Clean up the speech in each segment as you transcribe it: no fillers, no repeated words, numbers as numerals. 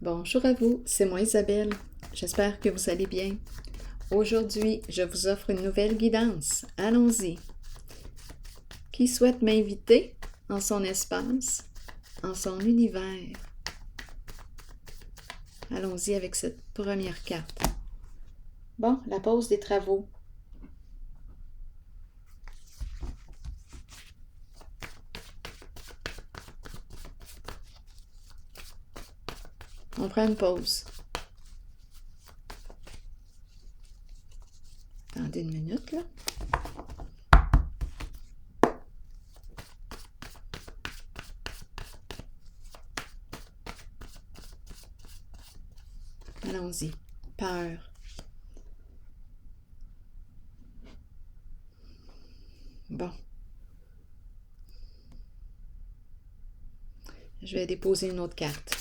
Bonjour à vous, c'est moi Isabelle. J'espère que vous allez bien. Aujourd'hui, je vous offre une nouvelle guidance. Allons-y. Qui souhaite m'inviter en son espace, en son univers? Allons-y avec cette première carte. Bon, la pause des travaux. On prend une pause. Attendez une minute, là. Allons-y. Peur. Bon. Je vais déposer une autre carte.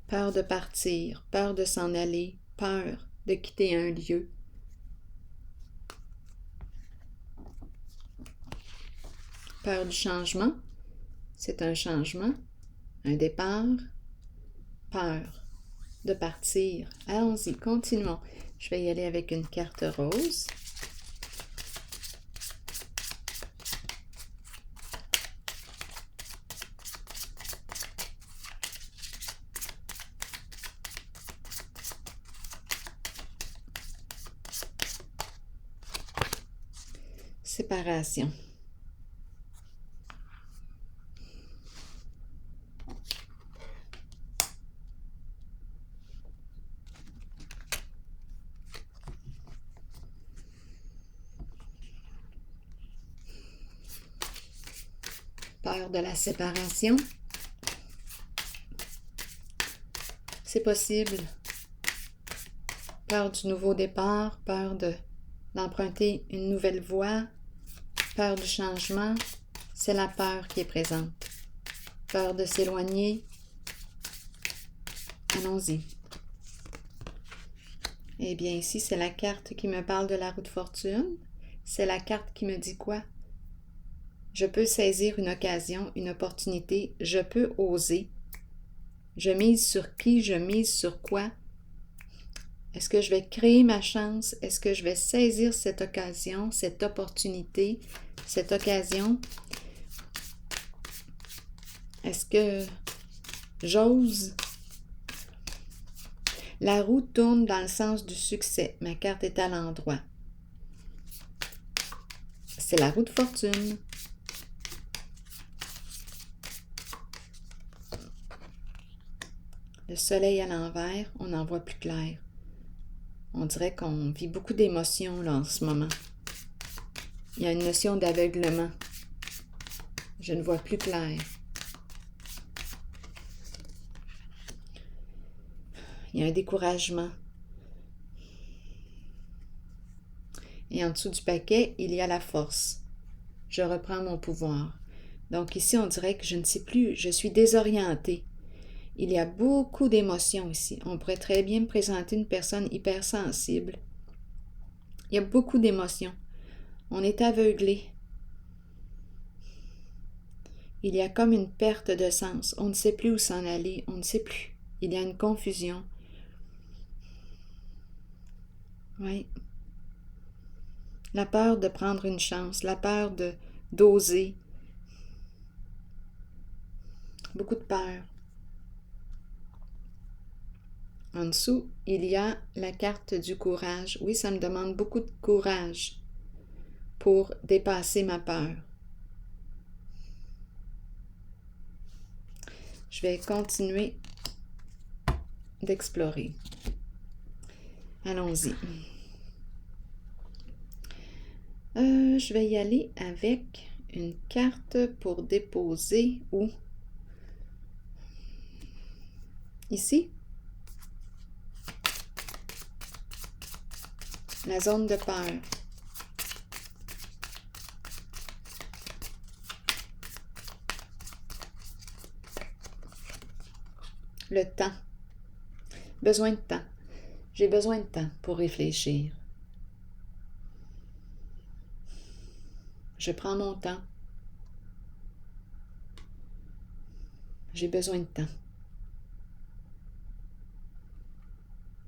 Peur de partir, peur de s'en aller, peur de quitter un lieu. Peur du changement, c'est un changement, un départ. Peur de partir. Allons-y, continuons. Je vais y aller avec une carte rose. Séparation. Peur de la séparation. C'est possible. Peur du nouveau départ, peur d'emprunter une nouvelle voie, peur du changement, c'est la peur qui est présente. Peur de s'éloigner. Allons-y. Eh bien, ici, c'est la carte qui me parle de la roue de fortune. C'est la carte qui me dit quoi? Je peux saisir une occasion, une opportunité. Je peux oser. Je mise sur qui? Je mise sur quoi? Est-ce que je vais créer ma chance? Est-ce que je vais saisir cette occasion, cette opportunité, cette occasion? Est-ce que j'ose? La roue tourne dans le sens du succès. Ma carte est à l'endroit. C'est la roue de fortune. Le soleil à l'envers, on en voit plus clair. On dirait qu'on vit beaucoup d'émotions là en ce moment. Il y a une notion d'aveuglement. Je ne vois plus clair. Il y a un découragement. Et en dessous du paquet, il y a la force. Je reprends mon pouvoir. Donc ici, on dirait que je ne sais plus, je suis désorientée. Il y a beaucoup d'émotions ici. On pourrait très bien me présenter une personne hypersensible. Il y a beaucoup d'émotions. On est aveuglé. Il y a comme une perte de sens. On ne sait plus où s'en aller. On ne sait plus. Il y a une confusion. Oui. La peur de prendre une chance. La peur d'oser. Beaucoup de peur. En dessous, il y a la carte du courage. Oui, ça me demande beaucoup de courage pour dépasser ma peur. Je vais continuer d'explorer. Allons-y. Je vais y aller avec une carte pour déposer où? Ici. La zone de peur. Le temps. Besoin de temps. J'ai besoin de temps pour réfléchir. Je prends mon temps. J'ai besoin de temps.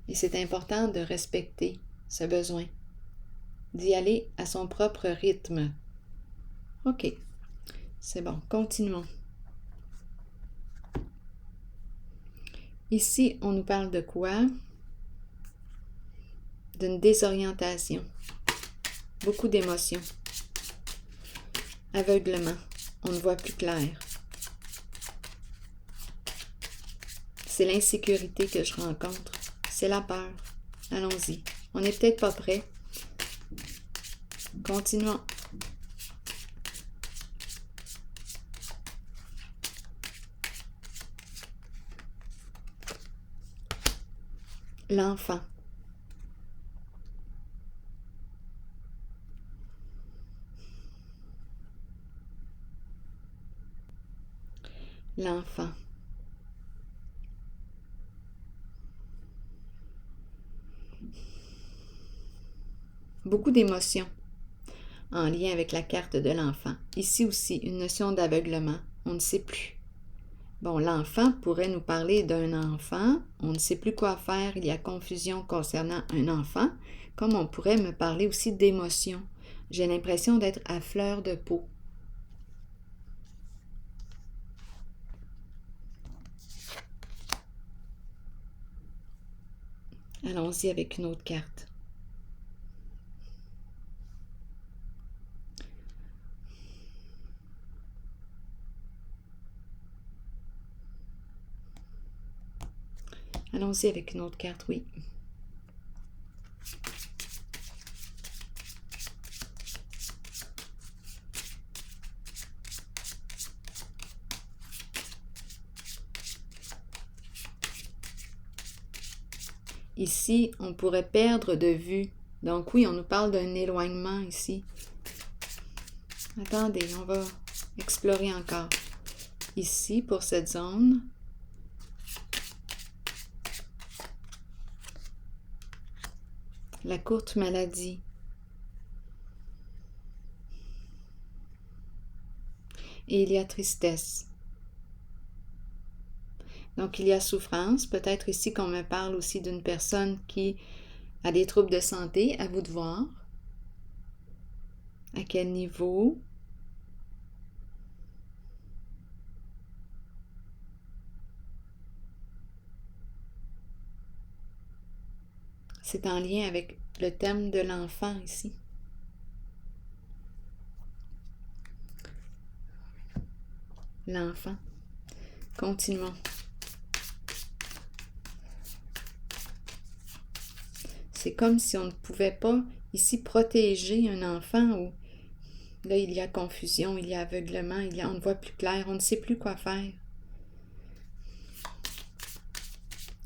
Et c'est important de respecter ce besoin, d'y aller à son propre rythme. OK, c'est bon, continuons. Ici, on nous parle de quoi? D'une désorientation, beaucoup d'émotions, aveuglement, on ne voit plus clair. C'est l'insécurité que je rencontre, c'est la peur. Allons-y, on n'est peut-être pas prêt. Continuons. L'enfant. L'enfant. Beaucoup d'émotions en lien avec la carte de l'enfant. Ici aussi, une notion d'aveuglement. On ne sait plus. Bon, l'enfant pourrait nous parler d'un enfant. On ne sait plus quoi faire. Il y a confusion concernant un enfant. Comme on pourrait me parler aussi d'émotions. J'ai l'impression d'être à fleur de peau. Allons-y avec une autre carte. Allons-y avec une autre carte, oui. Ici, on pourrait perdre de vue. Donc oui, on nous parle d'un éloignement ici. Attendez, on va explorer encore. Ici, pour cette zone. La courte maladie. Et il y a tristesse. Donc, il y a souffrance. Peut-être ici qu'on me parle aussi d'une personne qui a des troubles de santé. À vous de voir. À quel niveau? C'est en lien avec le thème de l'enfant ici. L'enfant. Continuons. C'est comme si on ne pouvait pas ici protéger un enfant où là il y a confusion, il y a aveuglement, on ne voit plus clair, on ne sait plus quoi faire.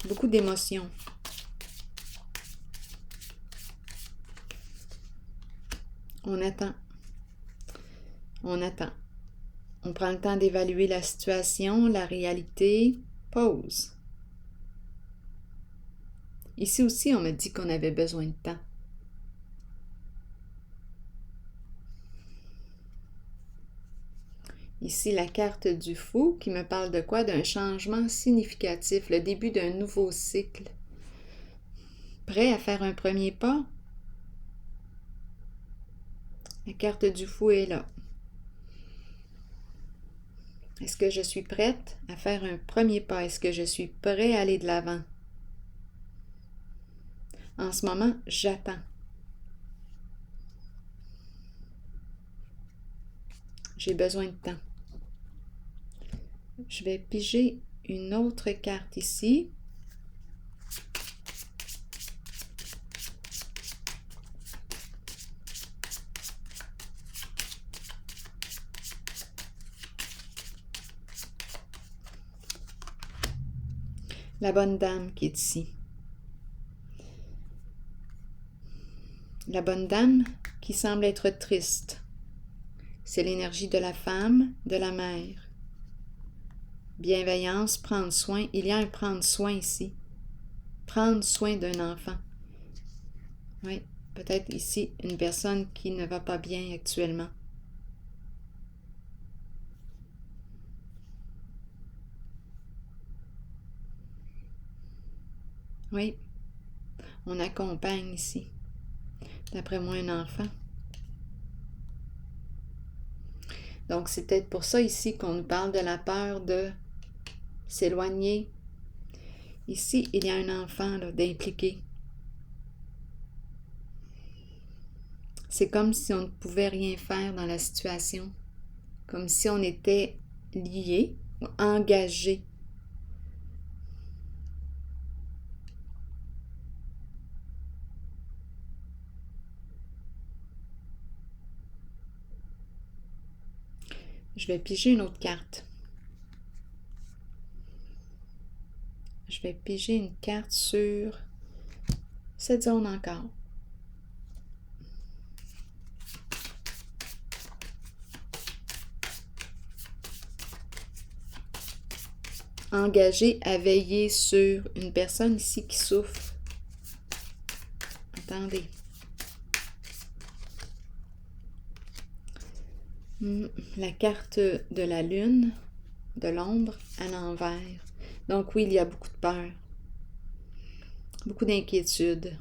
Beaucoup d'émotions. On attend. On attend. On prend le temps d'évaluer la situation, la réalité. Pause. Ici aussi, on m'a dit qu'on avait besoin de temps. Ici, la carte du fou qui me parle de quoi? D'un changement significatif, le début d'un nouveau cycle. Prêt à faire un premier pas? La carte du fou est là. Est-ce que je suis prête à faire un premier pas? Est-ce que je suis prêt à aller de l'avant? En ce moment, j'attends. J'ai besoin de temps. Je vais piger une autre carte ici. La bonne dame qui est ici. La bonne dame qui semble être triste. C'est l'énergie de la femme, de la mère. Bienveillance, prendre soin. Il y a un prendre soin ici. Prendre soin d'un enfant. Oui, peut-être ici une personne qui ne va pas bien actuellement. Oui, on accompagne ici. D'après moi, un enfant. Donc, c'est peut-être pour ça ici qu'on nous parle de la peur de s'éloigner. Ici, il y a un enfant d'impliqué. C'est comme si on ne pouvait rien faire dans la situation. Comme si on était lié ou engagé. Je vais piger une autre carte. Je vais piger une carte sur cette zone encore. Engagé à veiller sur une personne ici qui souffre. Attendez. La carte de la lune, de l'ombre à l'envers. Donc oui, il y a beaucoup de peur, beaucoup d'inquiétude.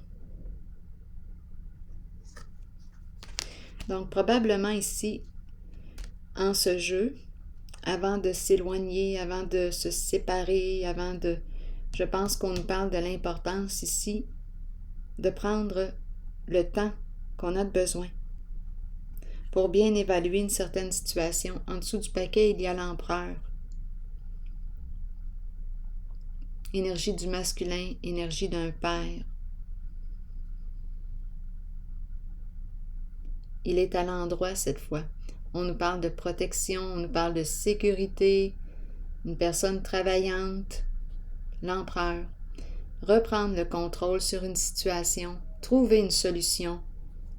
Donc probablement ici, en ce jeu, avant de s'éloigner, avant de se séparer, je pense qu'on nous parle de l'importance ici de prendre le temps qu'on a de besoin pour bien évaluer une certaine situation. En dessous du paquet, il y a l'empereur. Énergie du masculin, énergie d'un père. Il est à l'endroit cette fois. On nous parle de protection, on nous parle de sécurité, une personne travaillante, l'empereur. Reprendre le contrôle sur une situation, trouver une solution.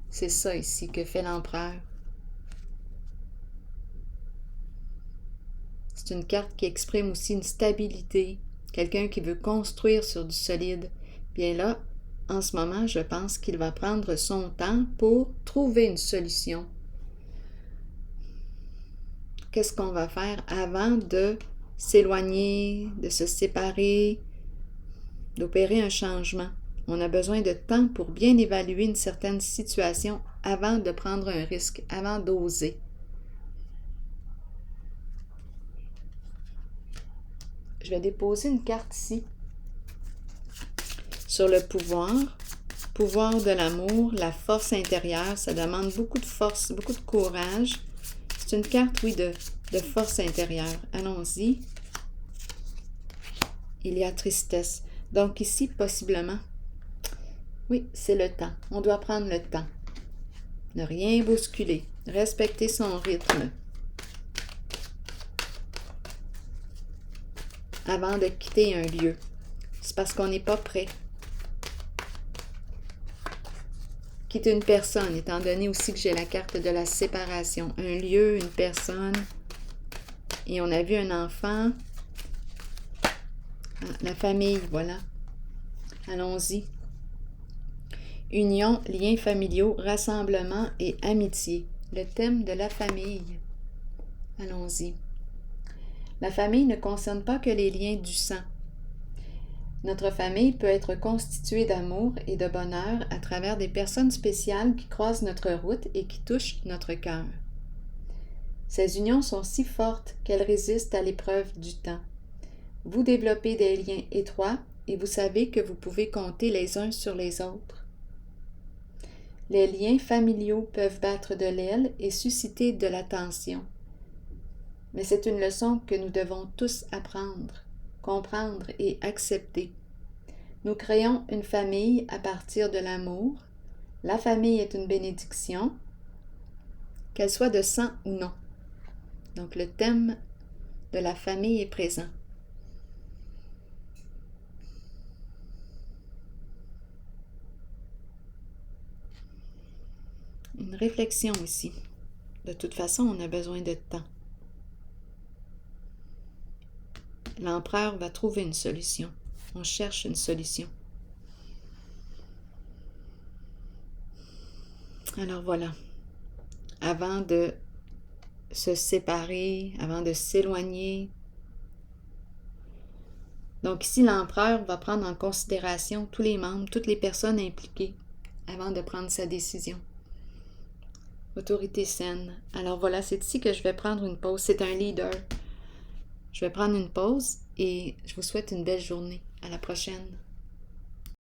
C'est ça ici que fait l'empereur. C'est une carte qui exprime aussi une stabilité, quelqu'un qui veut construire sur du solide. Bien là, en ce moment, je pense qu'il va prendre son temps pour trouver une solution. Qu'est-ce qu'on va faire avant de s'éloigner, de se séparer, d'opérer un changement? On a besoin de temps pour bien évaluer une certaine situation avant de prendre un risque, avant d'oser. Je vais déposer une carte ici sur le pouvoir de l'amour, la force intérieure. Ça demande beaucoup de force, beaucoup de courage. C'est une carte, oui, de force intérieure. Allons-y. Il y a tristesse. Donc ici, possiblement, oui, c'est le temps. On doit prendre le temps. Ne rien bousculer. Respecter son rythme. Avant de quitter un lieu. C'est parce qu'on n'est pas prêt. Quitter une personne, étant donné aussi que j'ai la carte de la séparation. Un lieu, une personne. Et on a vu un enfant. La famille, voilà. Allons-y. Union, liens familiaux, rassemblement et amitié. Le thème de la famille. Allons-y. La famille ne concerne pas que les liens du sang. Notre famille peut être constituée d'amour et de bonheur à travers des personnes spéciales qui croisent notre route et qui touchent notre cœur. Ces unions sont si fortes qu'elles résistent à l'épreuve du temps. Vous développez des liens étroits et vous savez que vous pouvez compter les uns sur les autres. Les liens familiaux peuvent battre de l'aile et susciter de la tension. Mais c'est une leçon que nous devons tous apprendre, comprendre et accepter. Nous créons une famille à partir de l'amour. La famille est une bénédiction, qu'elle soit de sang ou non. Donc le thème de la famille est présent. Une réflexion ici. De toute façon, on a besoin de temps. L'empereur va trouver une solution. On cherche une solution. Alors voilà. Avant de se séparer, avant de s'éloigner, Donc ici, l'empereur va prendre en considération tous les membres, toutes les personnes impliquées avant de prendre sa décision. Autorité saine. Alors voilà, c'est ici que je vais prendre une pause. C'est un leader. Je vais prendre une pause et je vous souhaite une belle journée. À la prochaine.